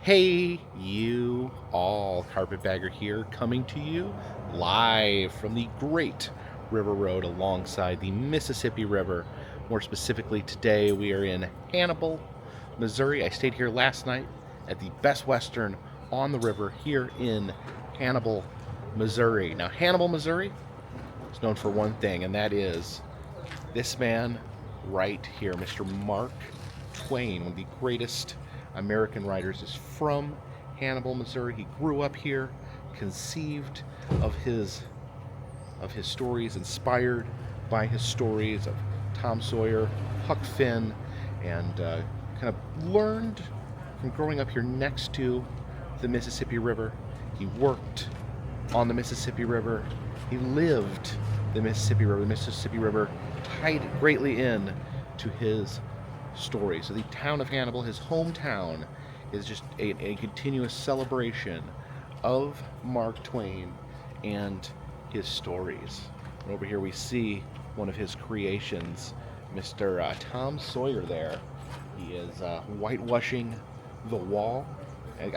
Hey, you all, Carpetbagger here, coming to you live from the great River Road alongside the Mississippi River. More specifically, today we are in Hannibal, Missouri. I stayed here last night at the Best Western on the river here in Hannibal, Missouri. Now, Hannibal, Missouri is known for one thing, and that is this man right here, Mr. Mark Twain, one of the greatest American writers, is from Hannibal, Missouri. He grew up here, conceived of his stories, inspired by his stories of Tom Sawyer, Huck Finn, and kind of learned from growing up here next to the Mississippi River. He worked on the Mississippi River. He lived the Mississippi River. The Mississippi River tied greatly in to his story. So the town of Hannibal, his hometown, is just a continuous celebration of Mark Twain and his stories. And over here we see one of his creations, Mr. Tom Sawyer there. He is whitewashing the wall. And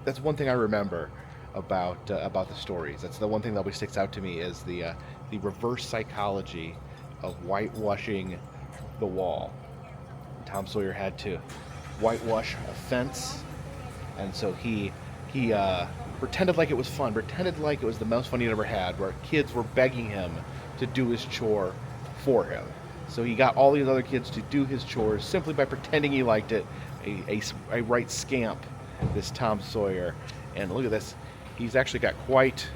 that's one thing I remember about the stories. That's the one thing that always sticks out to me is the reverse psychology of whitewashing the wall. Tom Sawyer had to whitewash a fence, and so he pretended like it was fun, pretended like it was the most fun he'd ever had, where kids were begging him to do his chore for him. So he got all these other kids to do his chores simply by pretending he liked it. A right scamp, this Tom Sawyer. And look at this, he's actually got quite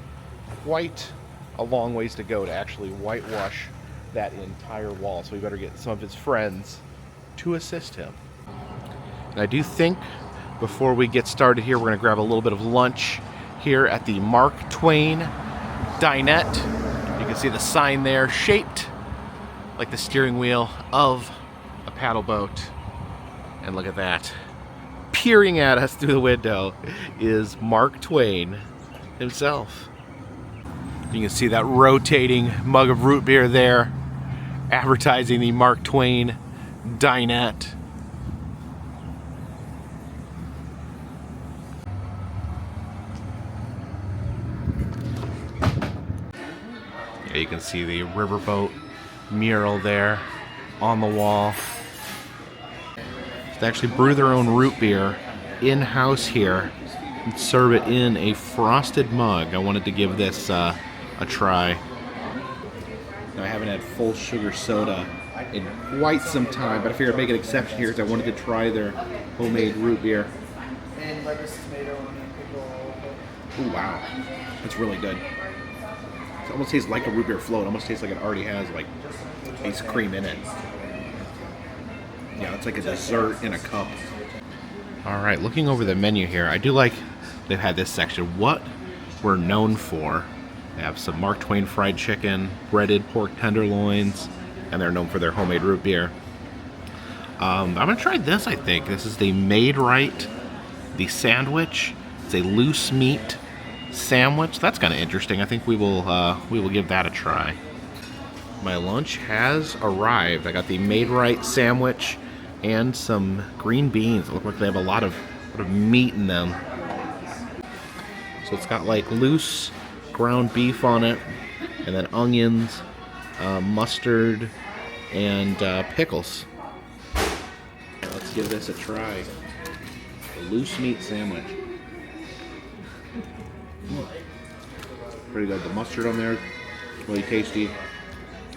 a long ways to go to actually whitewash that entire wall. So we better get some of his friends to assist him. And I do think before we get started here, we're going to grab a little bit of lunch here at the Mark Twain dinette. You can see the sign there, shaped like the steering wheel of a paddle boat. And look at that. Peering at us through the window is Mark Twain himself. You can see that rotating mug of root beer there, advertising the Mark Twain dinette. Yeah, you can see the riverboat mural there on the wall. They actually brew their own root beer in-house here and serve it in a frosted mug. I wanted to give this a try. Now, I haven't had full sugar soda in quite some time, but I figured I'd make an exception here because I wanted to try their homemade root beer. And lettuce, tomato, onion, pickle. Oh wow, that's really good. It almost tastes like a root beer float. It almost tastes like it already has like ice cream in it. Yeah, it's like a dessert in a cup. All right, looking over the menu here, I do like they've had this section. What we're known for. They have some Mark Twain fried chicken, breaded pork tenderloins, and they're known for their homemade root beer. I'm gonna try this. I think this is the Made Right, the sandwich. It's a loose meat sandwich. That's kind of interesting. I think we will give that a try. My lunch has arrived. I got the Made Right sandwich and some green beans. It looks like they have a lot of meat in them. So it's got like loose ground beef on it, and then onions, mustard, and pickles. Let's give this a try. A loose meat sandwich. Pretty good. The mustard on there, really tasty.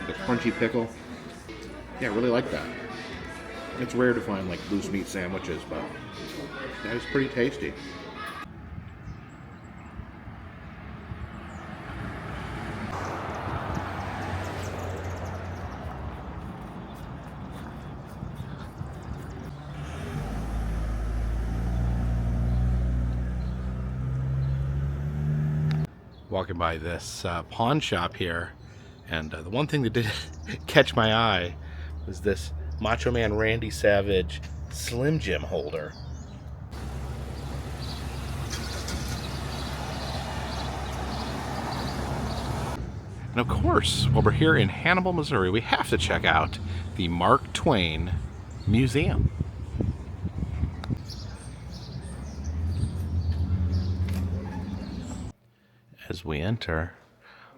The crunchy pickle. Yeah, I really like that. It's rare to find like loose meat sandwiches, but that is pretty tasty. Walking by this pawn shop here, and the one thing that did catch my eye was this Macho Man Randy Savage Slim Jim holder. And of course, while we're here in Hannibal, Missouri, we have to check out the Mark Twain Museum. As we enter,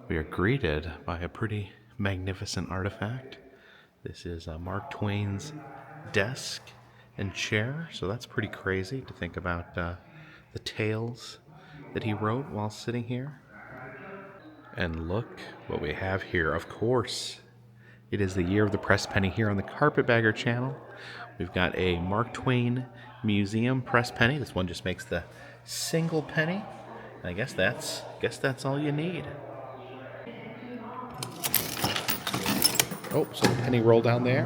we are greeted by a pretty magnificent artifact. This is Mark Twain's desk and chair, so that's pretty crazy to think about the tales that he wrote while sitting here. And look what we have here. Of course, it is the year of the press penny here on the Carpetbagger channel. We've got a Mark Twain Museum press penny. This one just makes the single penny. And I guess that's all you need. Oh, so the penny roll down there.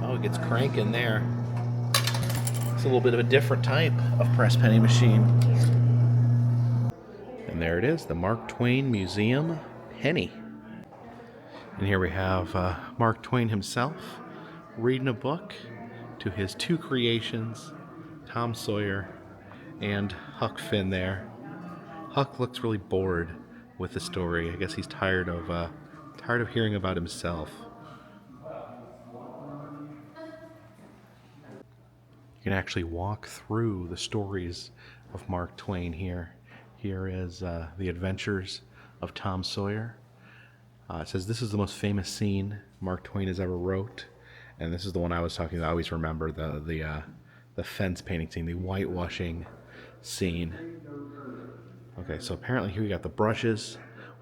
Oh, it gets cranking there. It's a little bit of a different type of press penny machine. And there it is, the Mark Twain Museum penny. And here we have Mark Twain himself reading a book to his two creations, Tom Sawyer and Huck Finn there. Huck looks really bored with the story. I guess he's tired of hearing about himself. You can actually walk through the stories of Mark Twain here. Here is The Adventures of Tom Sawyer. It says this is the most famous scene Mark Twain has ever wrote, and this is the one I was talking about. I always remember the fence painting scene, the whitewashing scene. Okay, so apparently here we got the brushes,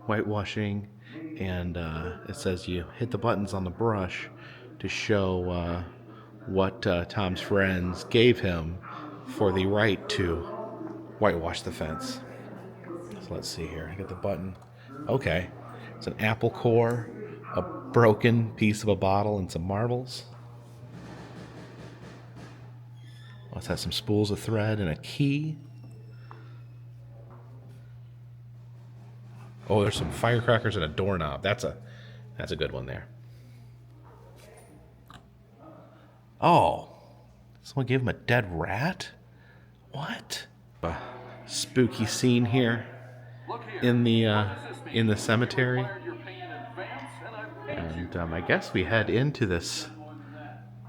whitewashing, and it says you hit the buttons on the brush to show what Tom's friends gave him for the right to whitewash the fence. So let's see here. I get the button. Okay. It's an apple core, a broken piece of a bottle, and some marbles. Let's have some spools of thread and a key. Oh, there's some firecrackers and a doorknob. That's a good one there. Oh, someone gave him a dead rat? What? A spooky scene here in the cemetery. And I guess we head into this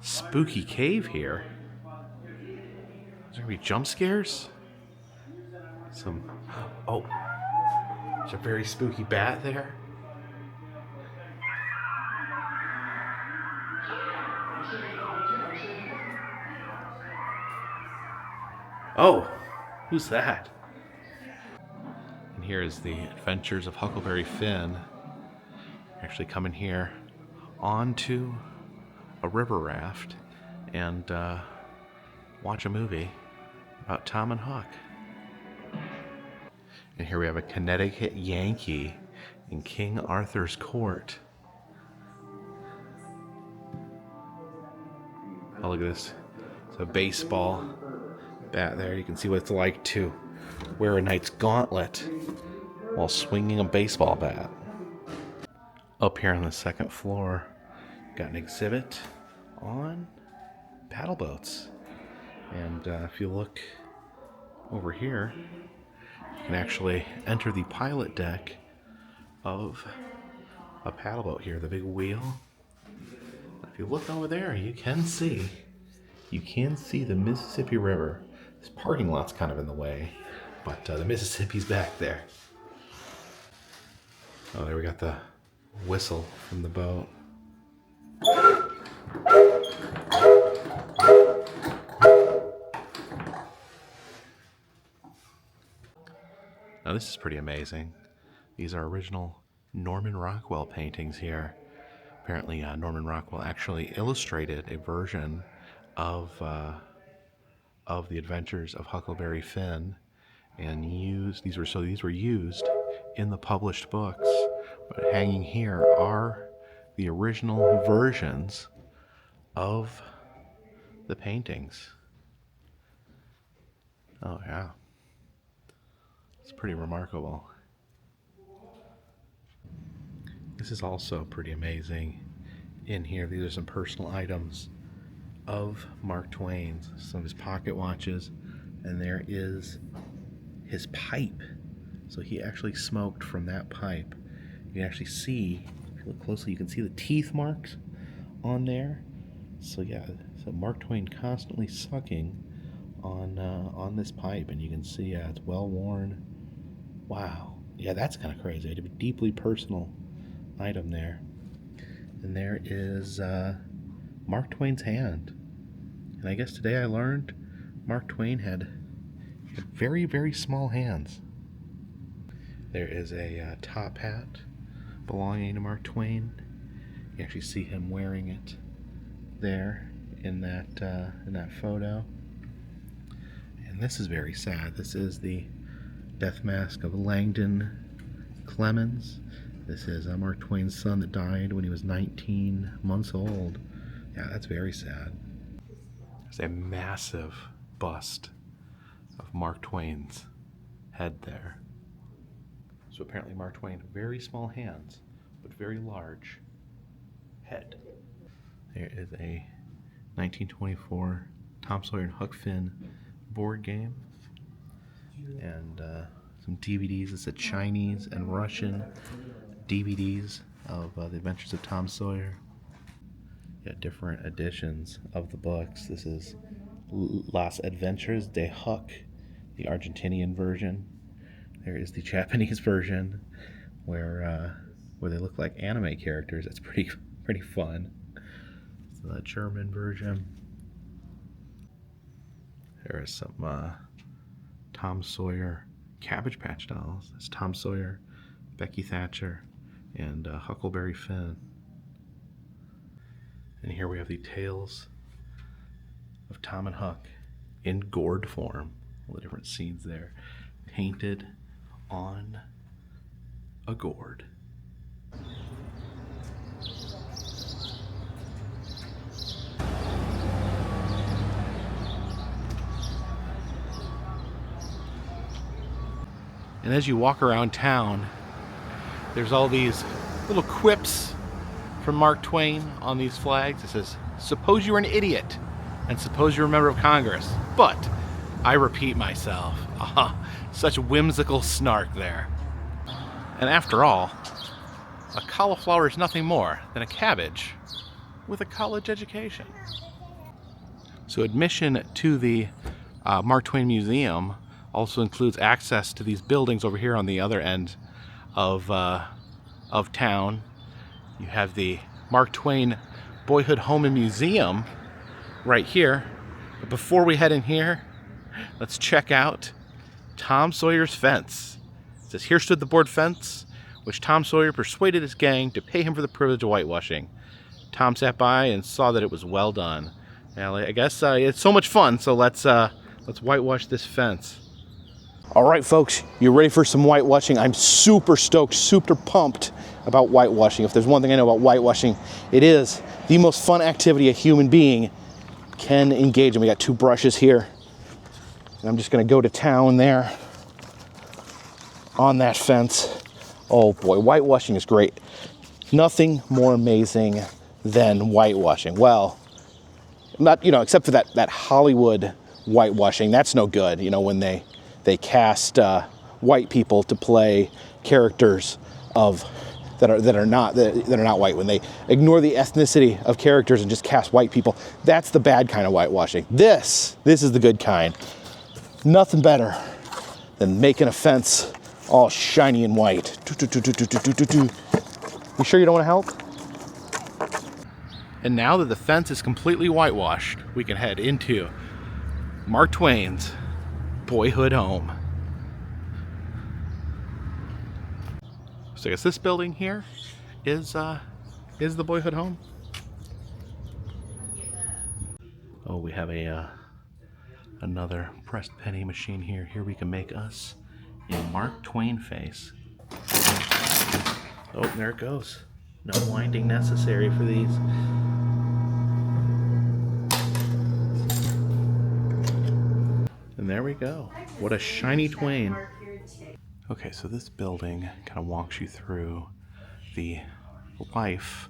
spooky cave here. Is there gonna be jump scares? Oh, there's a very spooky bat there. Oh, who's that? And here is the Adventures of Huckleberry Finn. Actually coming here onto a river raft and watch a movie about Tom and Huck. And here we have a Connecticut Yankee in King Arthur's court. Oh, look at this. It's a baseball bat there. You can see what it's like to wear a knight's gauntlet while swinging a baseball bat. Up here on the second floor, got an exhibit on paddle boats. And if you look over here, you can actually enter the pilot deck of a paddle boat here, the big wheel. If you look over there, you can see the Mississippi River. This parking lot's kind of in the way, but the Mississippi's back there. Oh, there we got the whistle from the boat. Now this is pretty amazing. These are original Norman Rockwell paintings here. Apparently Norman Rockwell actually illustrated a version of the Adventures of Huckleberry Finn, and these were used in the published books. But hanging here are the original versions of the paintings. Oh yeah, it's pretty remarkable. This is also pretty amazing. In here, these are some personal items of Mark Twain's, some of his pocket watches, and there is his pipe. So he actually smoked from that pipe. You can actually see, if you look closely, you can see the teeth marks on there. So yeah, so Mark Twain constantly sucking on this pipe, and you can see it's well worn, Wow. Yeah, that's kind of crazy. A deeply personal item there. And there is Mark Twain's hand. And I guess today I learned Mark Twain had very, very small hands. There is a top hat belonging to Mark Twain. You actually see him wearing it there in that photo. And this is very sad. This is the death mask of Langdon Clemens. This is Mark Twain's son that died when he was 19 months old. Yeah, that's very sad. There's a massive bust of Mark Twain's head there. So apparently Mark Twain, very small hands, but very large head. There is a 1924 Tom Sawyer and Huck Finn board game. And some DVDs. It's a Chinese and Russian DVDs of the Adventures of Tom Sawyer. Yeah, different editions of the books. This is Las Adventures de Huck, the Argentinian version. There is the Japanese version where they look like anime characters. That's pretty fun. So the German version. There is some Tom Sawyer Cabbage Patch dolls. That's Tom Sawyer, Becky Thatcher, and Huckleberry Finn. And here we have the tales of Tom and Huck in gourd form. All the different scenes there, painted on a gourd. And as you walk around town, there's all these little quips from Mark Twain on these flags. It says, "Suppose you're an idiot, and suppose you're a member of Congress, but I repeat myself." Such whimsical snark there. And after all, a cauliflower is nothing more than a cabbage with a college education. So admission to the Mark Twain Museum also includes access to these buildings over here on the other end of town. You have the Mark Twain Boyhood Home and Museum right here. But before we head in here, let's check out Tom Sawyer's fence. It says, "Here stood the board fence, which Tom Sawyer persuaded his gang to pay him for the privilege of whitewashing. Tom sat by and saw that it was well done." Now, I guess it's so much fun, so let's whitewash this fence. All right, folks, you ready for some whitewashing? I'm super stoked, super pumped about whitewashing. If there's one thing I know about whitewashing, it is the most fun activity a human being can engage in. We got two brushes here, and I'm just gonna go to town there on that fence. Oh boy, whitewashing is great. Nothing more amazing than whitewashing. Well, not, except for that Hollywood whitewashing. That's no good, when they cast white people to play characters that are not white. When they ignore the ethnicity of characters and just cast white people, that's the bad kind of whitewashing. This is the good kind. Nothing better than making a fence all shiny and white. You sure you don't want to help? And now that the fence is completely whitewashed, we can head into Mark Twain's Boyhood home. So I guess this building here is the Boyhood home. Oh, we have another pressed penny machine here. Here we can make us a Mark Twain face. Oh, there it goes. No winding necessary for these. And there we go. What a shiny Twain. Okay, so this building kind of walks you through the life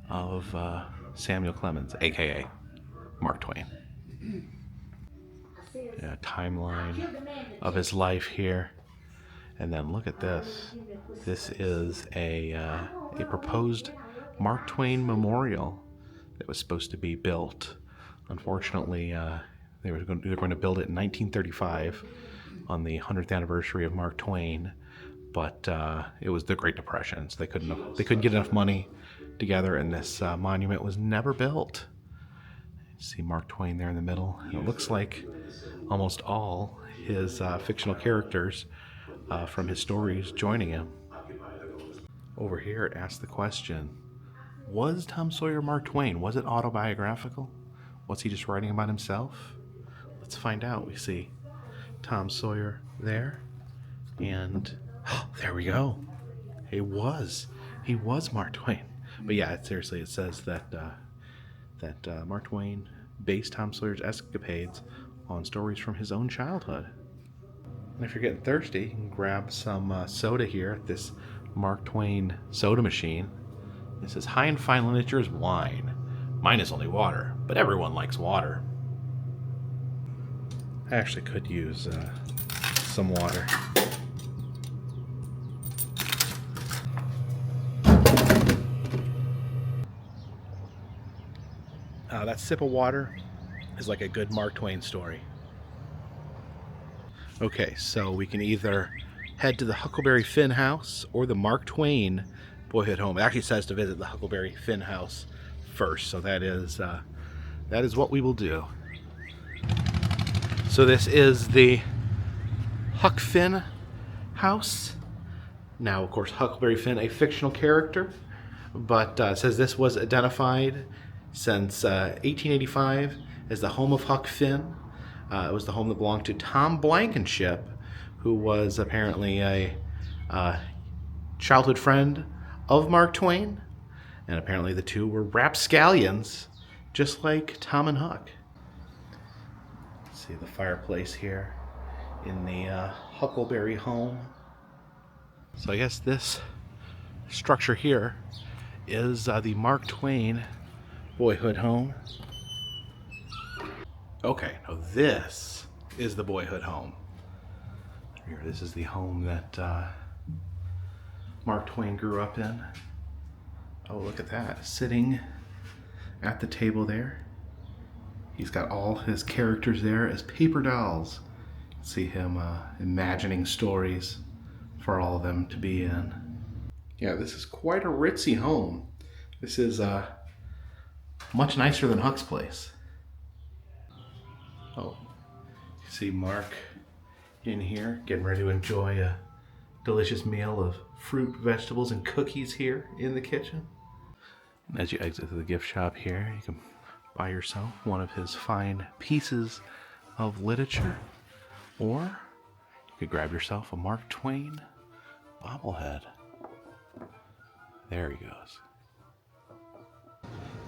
of Samuel Clemens, aka Mark Twain. Yeah, timeline of his life here. And then look at this. This is a proposed Mark Twain memorial that was supposed to be built. Unfortunately, they were going to build it in 1935 on the 100th anniversary of Mark Twain, but it was the Great Depression, so they couldn't get enough money together, and this monument was never built. You see Mark Twain there in the middle. It looks like almost all his fictional characters from his stories joining him. Over here it asks the question, was Tom Sawyer Mark Twain? Was it autobiographical? Was he just writing about himself? Let's find out. We see Tom Sawyer there, and there we go. He was Mark Twain. But yeah, seriously, it says that Mark Twain based Tom Sawyer's escapades on stories from his own childhood. And if you're getting thirsty, you can grab some soda here at this Mark Twain soda machine. It says high and fine lineature is wine. Mine is only water, but everyone likes water. I actually could use some water. That sip of water is like a good Mark Twain story. Okay, so we can either head to the Huckleberry Finn house or the Mark Twain Boyhood home. It actually says to visit the Huckleberry Finn house first, so that is what we will do. So this is the Huck Finn house. Now, of course, Huckleberry Finn, a fictional character, but says this was identified since 1885 as the home of Huck Finn. It was the home that belonged to Tom Blankenship, who was apparently a childhood friend of Mark Twain, and apparently the two were rapscallions, just like Tom and Huck. See the fireplace here in the Huckleberry home. So I guess this structure here is the Mark Twain Boyhood home. Okay, now this is the Boyhood home. Here, this is the home that Mark Twain grew up in. Oh, look at that, sitting at the table there. He's got all his characters there as paper dolls. You can see him imagining stories for all of them to be in. Yeah, this is quite a ritzy home. This is much nicer than Huck's place. Oh, you see Mark in here getting ready to enjoy a delicious meal of fruit, vegetables, and cookies here in the kitchen. And as you exit the gift shop here, you can buy yourself one of his fine pieces of literature, or you could grab yourself a Mark Twain bobblehead. There he goes.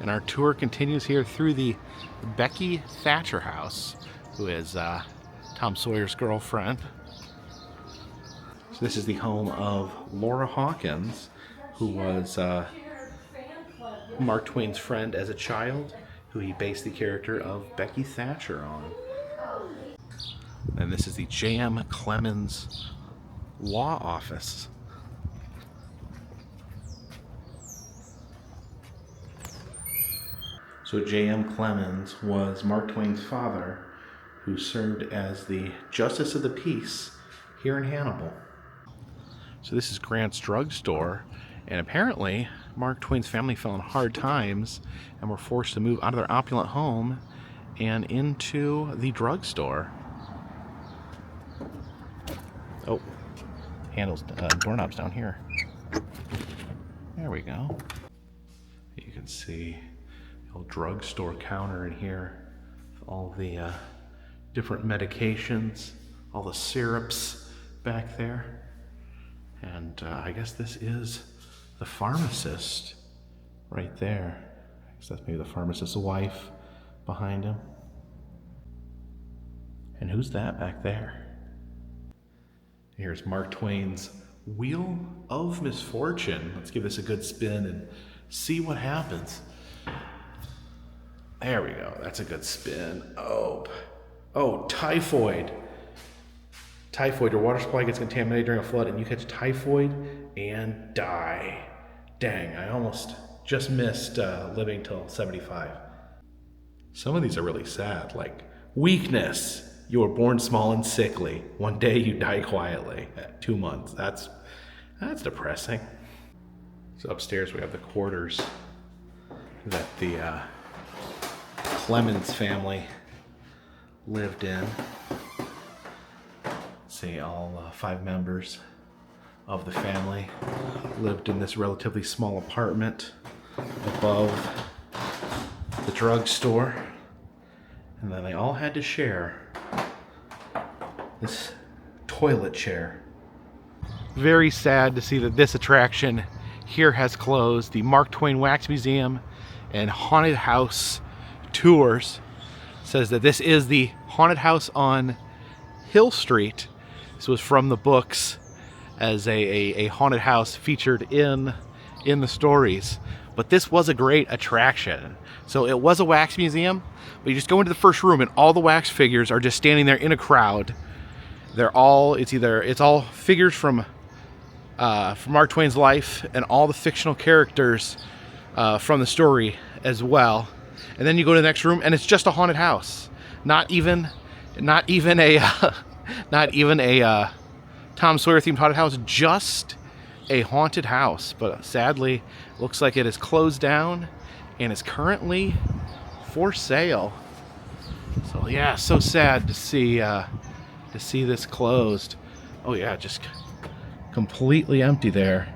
And our tour continues here through the Becky Thatcher house, who is Tom Sawyer's girlfriend. So this is the home of Laura Hawkins, who was Mark Twain's friend as a child, who he based the character of Becky Thatcher on. And this is the J.M. Clemens Law Office. So J.M. Clemens was Mark Twain's father, who served as the Justice of the Peace here in Hannibal. So this is Grant's Drugstore, and apparently Mark Twain's family fell in hard times and were forced to move out of their opulent home and into the drugstore. Oh, handles, doorknobs down here. There we go. You can see the old drugstore counter in here, all the different medications, all the syrups back there. And I guess this is the pharmacist right there. I guess that's maybe the pharmacist's wife behind him. And who's that back there? Here's Mark Twain's Wheel of Misfortune. Let's give this a good spin and see what happens. There we go. That's a good spin. Oh, typhoid. Typhoid, your water supply gets contaminated during a flood and you catch typhoid and die. Dang, I almost just missed living till 75. Some of these are really sad, like weakness. You were born small and sickly. One day you die quietly. 2 months. That's depressing. So upstairs we have the quarters that the Clemens family lived in. See, all 5 members of the family lived in this relatively small apartment above the drugstore, and then they all had to share this toilet chair. Very sad to see that this attraction here has closed. The Mark Twain Wax Museum and Haunted House Tours says that this is the haunted house on Hill Street. This was from the books as a haunted house featured in the stories. But this was a great attraction. So it was a wax museum, but you just go into the first room and all the wax figures are just standing there in a crowd. They're all, it's all figures from Mark Twain's life and all the fictional characters from the story as well. And then you go to the next room and it's just a haunted house. Not even a Tom Sawyer themed haunted house, just a haunted house. But sadly, looks like it is closed down and is currently for sale. So yeah, so sad to see this closed. Oh yeah, just completely empty there.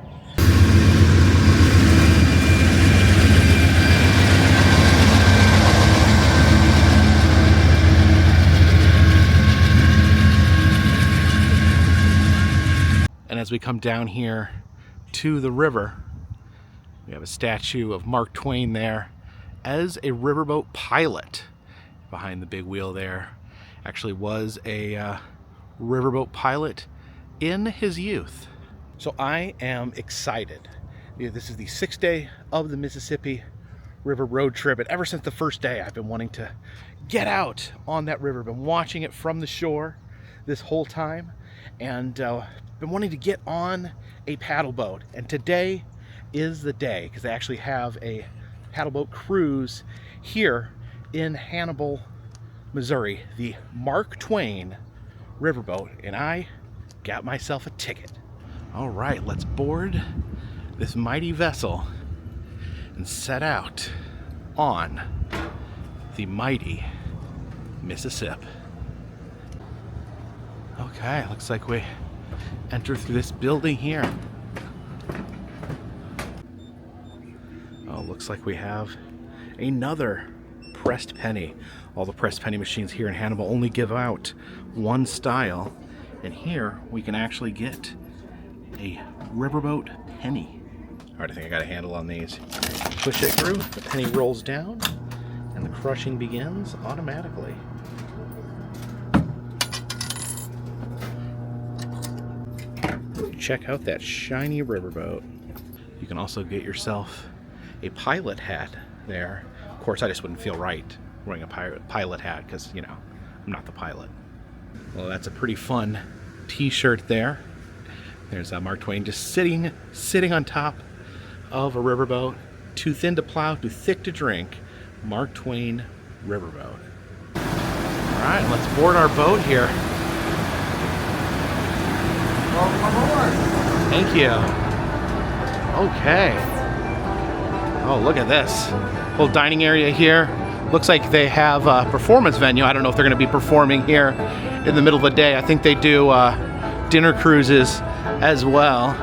And as we come down here to the river, we have a statue of Mark Twain there as a riverboat pilot. Behind the big wheel there actually was a riverboat pilot in his youth. So I am excited. This is the 6th day of the Mississippi River road trip, and ever since the first day I've been wanting to get out on that river. Been watching it from the shore this whole time, and been wanting to get on a paddle boat. And today is the day, because they actually have a paddle boat cruise here in Hannibal, Missouri, the Mark Twain Riverboat, and I got myself a ticket. All right, let's board this mighty vessel and set out on the mighty Mississippi. Okay, looks like we enter through this building here. Oh, looks like we have another pressed penny. All the pressed penny machines here in Hannibal only give out one style, and here we can actually get a riverboat penny. All right, I think I got a handle on these. Push it through, the penny rolls down, and the crushing begins automatically. Check out that shiny riverboat. You can also get yourself a pilot hat there. Of course, I just wouldn't feel right wearing a pilot hat because, you know, I'm not the pilot. Well, that's a pretty fun t-shirt there. There's Mark Twain just sitting on top of a riverboat. Too thin to plow, too thick to drink. Mark Twain Riverboat. All right, let's board our boat here. Welcome aboard. Thank you. Okay. Oh, look at this. Whole dining area here. Looks like they have a performance venue. I don't know if they're going to be performing here in the middle of the day. I think they do dinner cruises as well.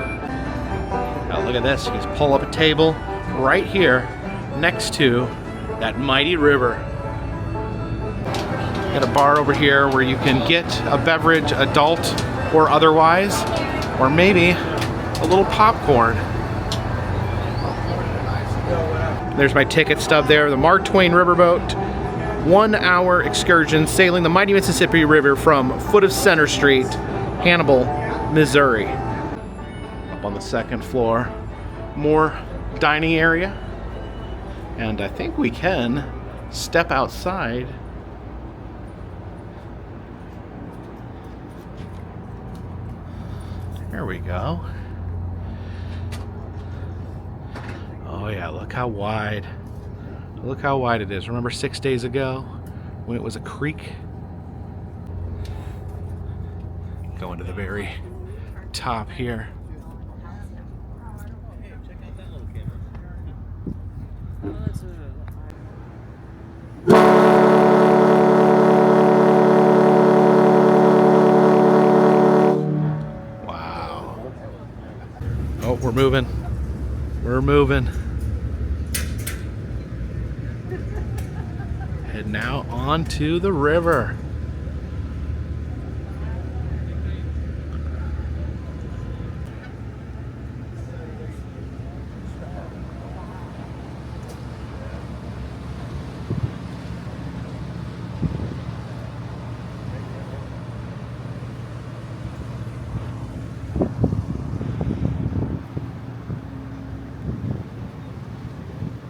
Oh, look at this. You can just pull up a table right here next to that mighty river. Got a bar over here where you can get a beverage, adult or otherwise, or maybe a little popcorn. There's my ticket stub there. The Mark Twain Riverboat, 1-hour excursion sailing the mighty Mississippi River from foot of Center Street, Hannibal, Missouri. Up on the second floor, more dining area. And I think we can step outside. There we go. Oh yeah, look how wide. Look how wide it is. Remember 6 days ago when it was a creek? Going to the very top here. we're moving. We're moving. Heading out onto the river.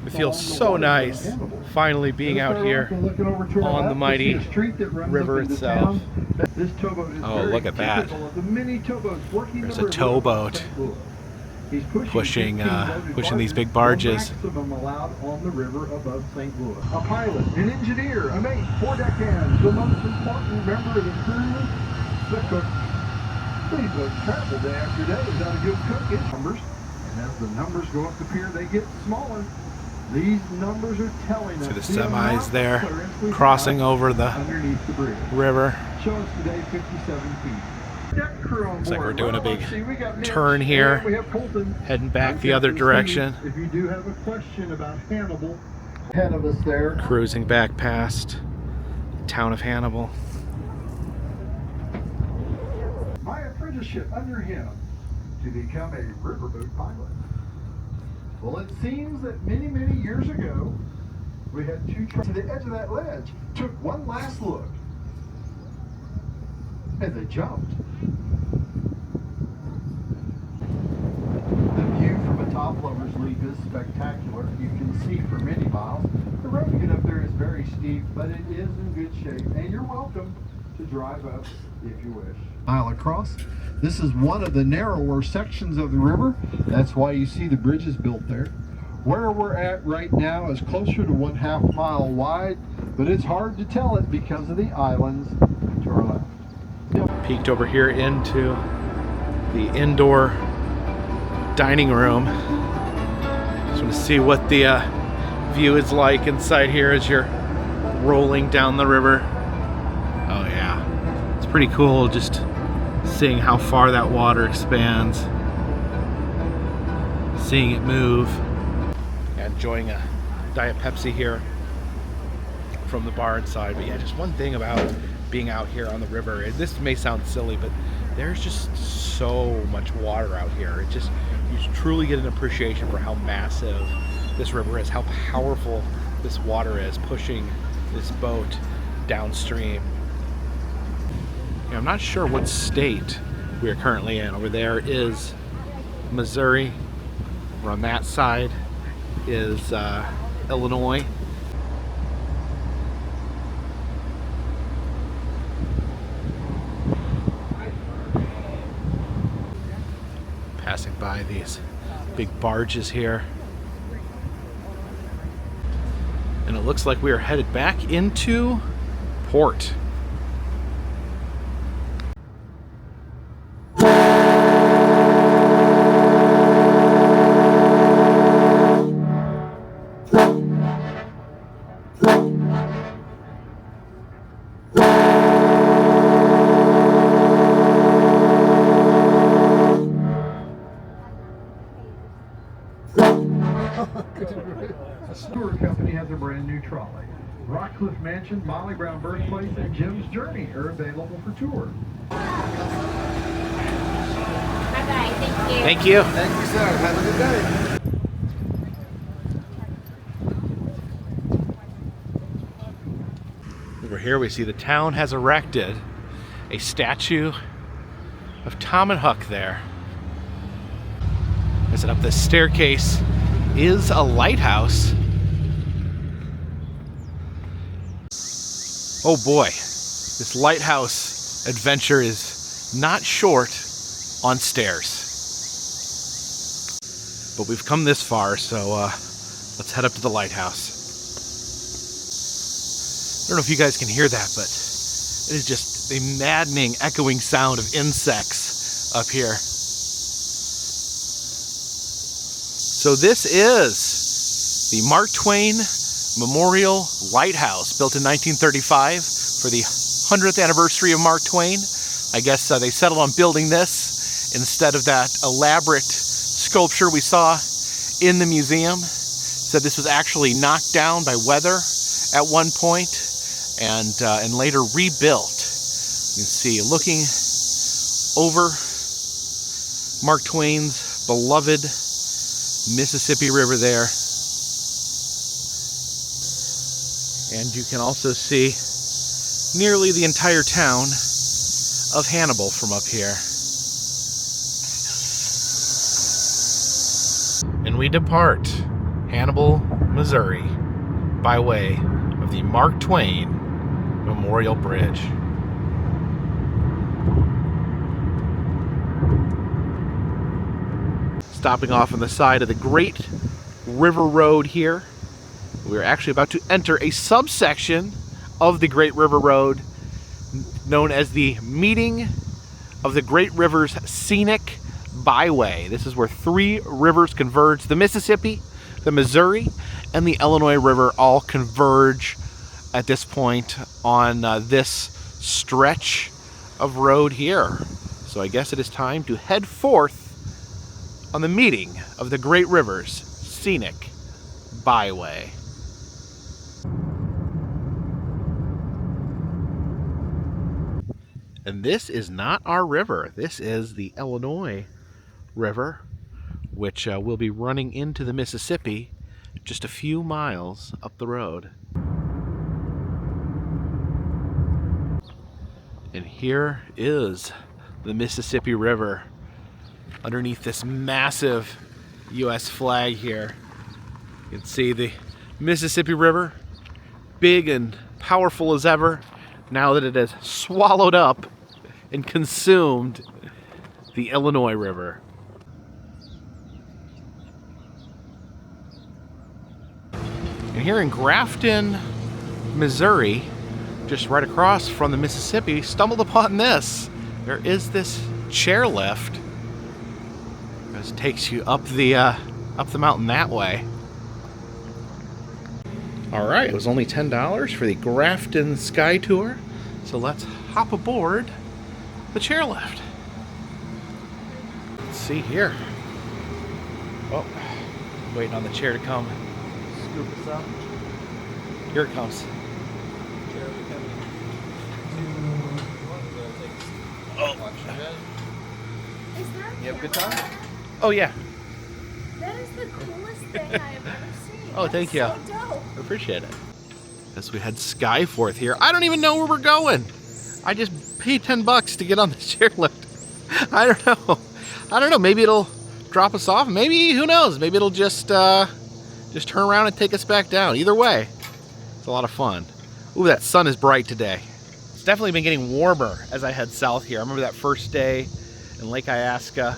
It feels so nice finally being out here on the mighty river itself. Oh, look at that. There's a towboat pushing these big barges. A pilot, an engineer, a mate, 4 deckhands, the most important member of the crew, the cook. Please look travel day after day without a good cook in numbers. And as the numbers go up the pier, they get smaller. These numbers are telling us the semis there crossing over the river. Show us today 57 feet. Deck crew on board. Looks like we're doing a big turn here, heading back the other direction. If you do have a question about Hannibal, ahead of us there. Cruising back past the town of Hannibal. My apprenticeship under him to become a riverboat pilot. Well, it seems that many, many years ago, we had two trucks to the edge of that ledge, took one last look, and they jumped. The view from atop Lover's Leap is spectacular. You can see for many miles. The road to get up there is very steep, but it is in good shape, and you're welcome to drive up if you wish. Mile across. This is one of the narrower sections of the river. That's why you see the bridges built there. Where we're at right now is closer to 1/2 mile wide, but it's hard to tell it because of the islands to our left. Peeked over here into the indoor dining room. Just want to see what the view is like inside here as you're rolling down the river. Oh yeah, it's pretty cool just seeing how far that water expands, seeing it move. Enjoying a Diet Pepsi here from the bar inside. But yeah, just one thing about being out here on the river, and this may sound silly, but there's just so much water out here. It just, you truly get an appreciation for how massive this river is, how powerful this water is pushing this boat downstream. Yeah, I'm not sure what state we are currently in. Over there is Missouri. Over on that side is Illinois. Passing by these big barges here. And it looks like we are headed back into port. The Stewart Company has a brand new trolley. Rockcliffe Mansion, Molly Brown Birthplace, and Jim's Journey are available for tour. Bye-bye. Thank you. Thank you. Thank you, sir. Have a good day. Over here we see the town has erected a statue of Tom and Huck there. As it up this staircase is a lighthouse. Oh boy, this lighthouse adventure is not short on stairs. But we've come this far, so let's head up to the lighthouse. I don't know if you guys can hear that, but it is just a maddening, echoing sound of insects up here. So this is the Mark Twain Memorial Lighthouse, built in 1935 for the 100th anniversary of Mark Twain. I guess they settled on building this instead of that elaborate sculpture we saw in the museum. Said this was actually knocked down by weather at one point and later rebuilt. You can see looking over Mark Twain's beloved Mississippi River there. And you can also see nearly the entire town of Hannibal from up here. And we depart Hannibal, Missouri, by way of the Mark Twain Memorial Bridge. Stopping off on the side of the Great River Road here. We're actually about to enter a subsection of the Great River Road known as the Meeting of the Great Rivers Scenic Byway. This is where three rivers converge. The Mississippi, the Missouri, and the Illinois River all converge at this point on this stretch of road here. So I guess it is time to head forth on the Meeting of the Great Rivers Scenic Byway. And this is not our river. This is the Illinois River, which will be running into the Mississippi just a few miles up the road. And here is the Mississippi River underneath this massive U.S. flag here. You can see the Mississippi River, big and powerful as ever, now that it has swallowed up and consumed the Illinois River. And here in Grafton, Missouri, just right across from the Mississippi, stumbled upon this. There is this chairlift. It takes you up the mountain that way. All right, it was only $10 for the Grafton Sky Tour. So let's hop aboard the chairlift. Let's see here. Oh, waiting on the chair to come. Scoop us up. Here it comes. Oh. You have a good time? Oh yeah. That is the coolest thing I have ever seen. Oh, thank you. So dope. I appreciate it. As we head Skyforth here. I don't even know where we're going. I just paid $10 to get on the chairlift. I don't know. Maybe it'll drop us off. Maybe, who knows? Maybe it'll just turn around and take us back down. Either way, it's a lot of fun. Ooh, that sun is bright today. It's definitely been getting warmer as I head south here. I remember that first day in Lake Itasca.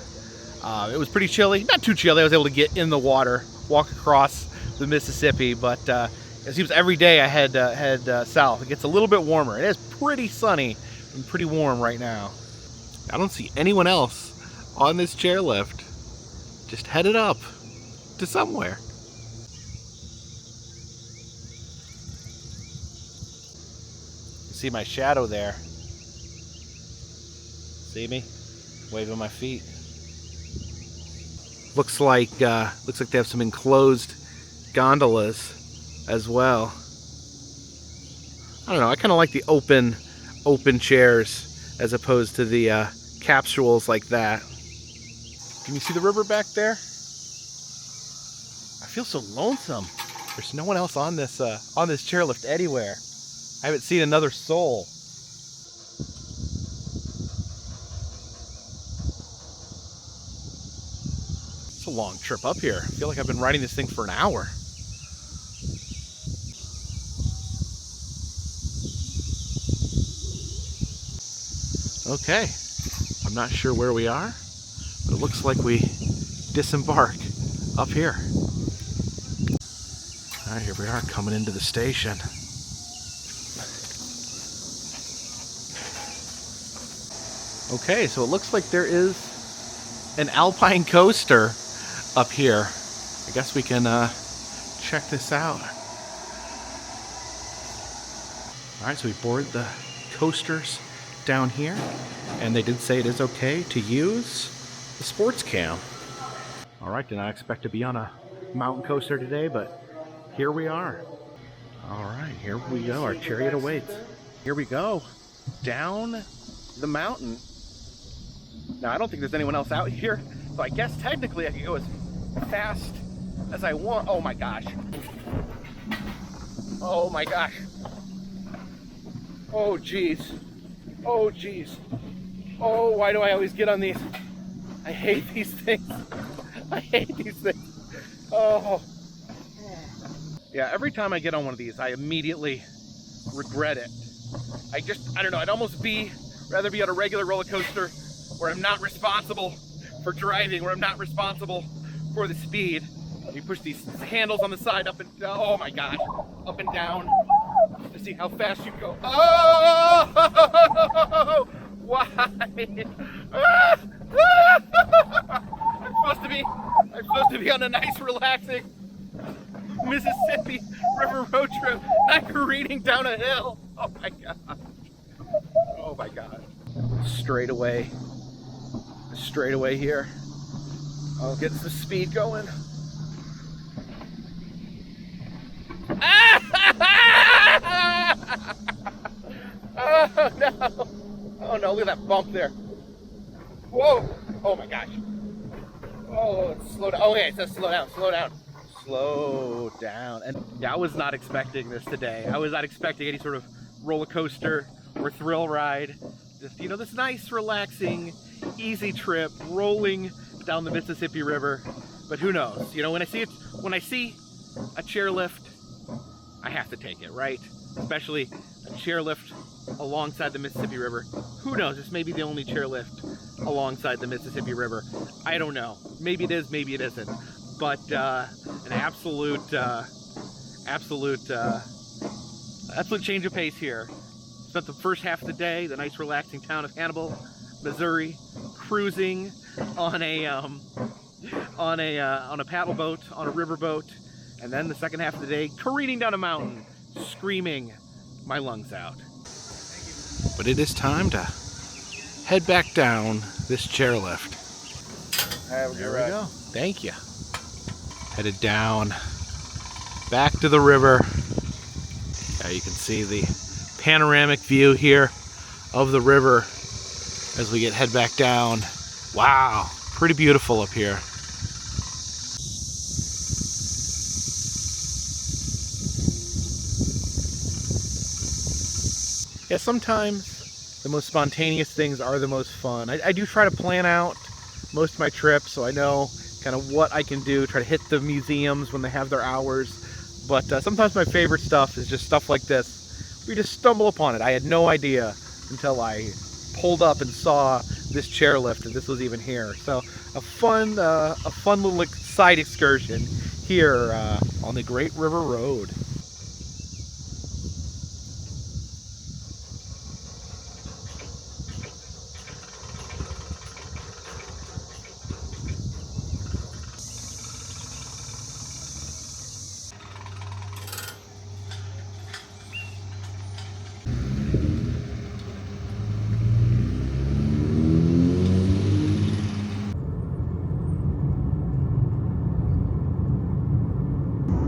It was pretty chilly. Not too chilly. I was able to get in the water, walk across the Mississippi, but it seems every day I head south, it gets a little bit warmer. It is pretty sunny and pretty warm right now. I don't see anyone else on this chairlift. Just headed up to somewhere. You see my shadow there. See me? Waving my feet. Looks like they have some enclosed gondolas as well. I don't know, I kind of like the open chairs as opposed to the capsules like that. Can you see the river back there? I feel so lonesome. There's no one else on this chairlift anywhere. I haven't seen another soul. It's a long trip up here. I feel like I've been riding this thing for an hour. Okay, I'm not sure where we are, but it looks like we disembark up here. All right, here we are coming into the station. Okay, so it looks like there is an alpine coaster up here. I guess we can check this out. All right, so we board the coasters down here, and they did say it is okay to use the sports cam. All right, did not expect to be on a mountain coaster today, but here we are. All right, here we go. Our chariot awaits. Here we go. Down the mountain. Now, I don't think there's anyone else out here, so I guess technically I can go as fast as I want. Oh my gosh. Oh my gosh. Oh geez. Oh geez. Oh, why do I always get on these? I hate these things. I hate these things. Oh. Yeah, every time I get on one of these, I immediately regret it. I don't know, I'd almost rather be on a regular roller coaster where I'm not responsible for driving, where I'm not responsible for the speed. You push these handles on the side up and down, oh my gosh, up and down to see how fast you go. Oh! Why? I'm supposed to be on a nice, relaxing Mississippi River road trip, not careening down a hill. Oh my god. Oh my god. Straight away here. I'll get the speed going. Oh no. Oh no, look at that bump there. Whoa. Oh my gosh. Oh, slow down. Oh yeah, it says slow down, slow down. Slow down. And yeah, I was not expecting this today. I was not expecting any sort of roller coaster or thrill ride. Just, you know, this nice, relaxing, easy trip rolling down the Mississippi River. But who knows? You know, when I see a chairlift, I have to take it, right? Especially a chairlift alongside the Mississippi River. Who knows? This may be the only chairlift alongside the Mississippi River. I don't know. Maybe it is, maybe it isn't. But an absolute change of pace here. Spent the first half of the day, the nice relaxing town of Hannibal, Missouri, cruising on a paddle boat, on a river boat, and then the second half of the day, careening down a mountain, screaming my lungs out. But it is time to head back down this chairlift. There we go. Thank you. Headed down, back to the river. You can see the panoramic view here of the river as we head back down. Wow, pretty beautiful up here. Yeah, sometimes the most spontaneous things are the most fun. I do try to plan out most of my trips so I know kind of what I can do, try to hit the museums when they have their hours. But sometimes my favorite stuff is just stuff like this. We just stumble upon it. I had no idea until I pulled up and saw this chairlift and this was even here. So a fun little side excursion here on the Great River Road.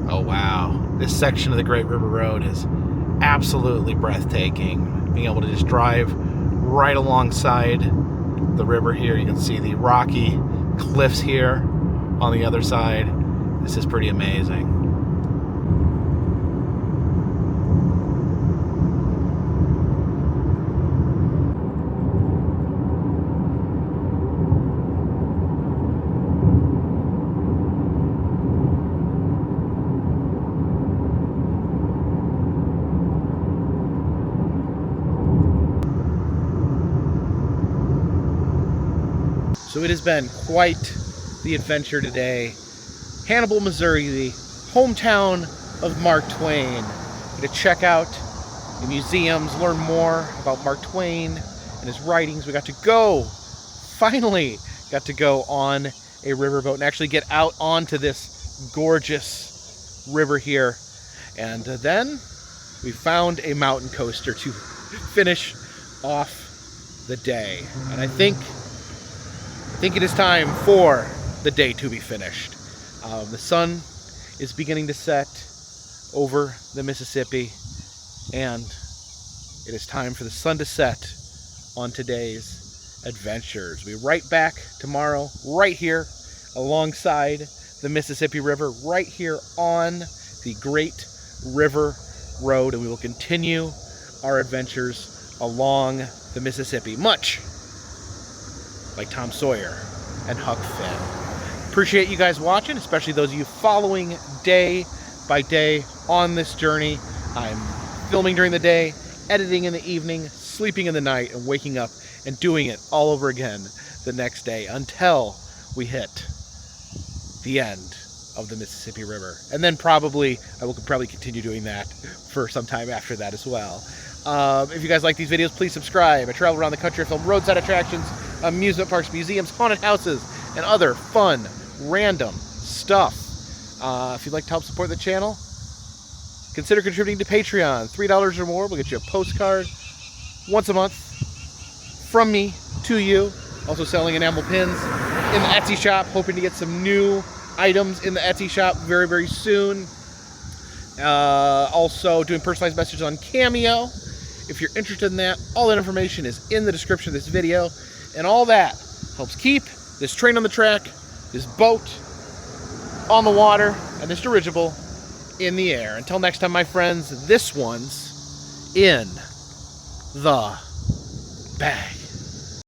Oh wow, this section of the Great River Road is absolutely breathtaking. Being able to just drive right alongside the river here. You can see the rocky cliffs here on the other side. This is pretty amazing. So it has been quite the adventure today. Hannibal, Missouri, the hometown of Mark Twain. To check out the museums, learn more about Mark Twain and his writings. We finally got to go on a riverboat and actually get out onto this gorgeous river here. And then we found a mountain coaster to finish off the day. And I think it is time for the day to be finished. The sun is beginning to set over the Mississippi, and it is time for the sun to set on today's adventures. We'll be right back tomorrow, right here alongside the Mississippi River, right here on the Great River Road, and we will continue our adventures along the Mississippi, much like Tom Sawyer and Huck Finn. Appreciate you guys watching, especially those of you following day by day on this journey. I'm filming during the day, editing in the evening, sleeping in the night, and waking up and doing it all over again the next day until we hit the end of the Mississippi River. And then I will probably continue doing that for some time after that as well. If you guys like these videos, please subscribe. I travel around the country, I film roadside attractions, amusement parks, museums, haunted houses, and other fun, random stuff. If you'd like to help support the channel, consider contributing to Patreon. $3 or more will get you a postcard once a month from me to you. Also selling enamel pins in the Etsy shop. Hoping to get some new items in the Etsy shop very, very soon. Also doing personalized messages on Cameo. If you're interested in that, all that information is in the description of this video. And all that helps keep this train on the track, this boat on the water, and this dirigible in the air. Until next time, my friends, this one's in the bag.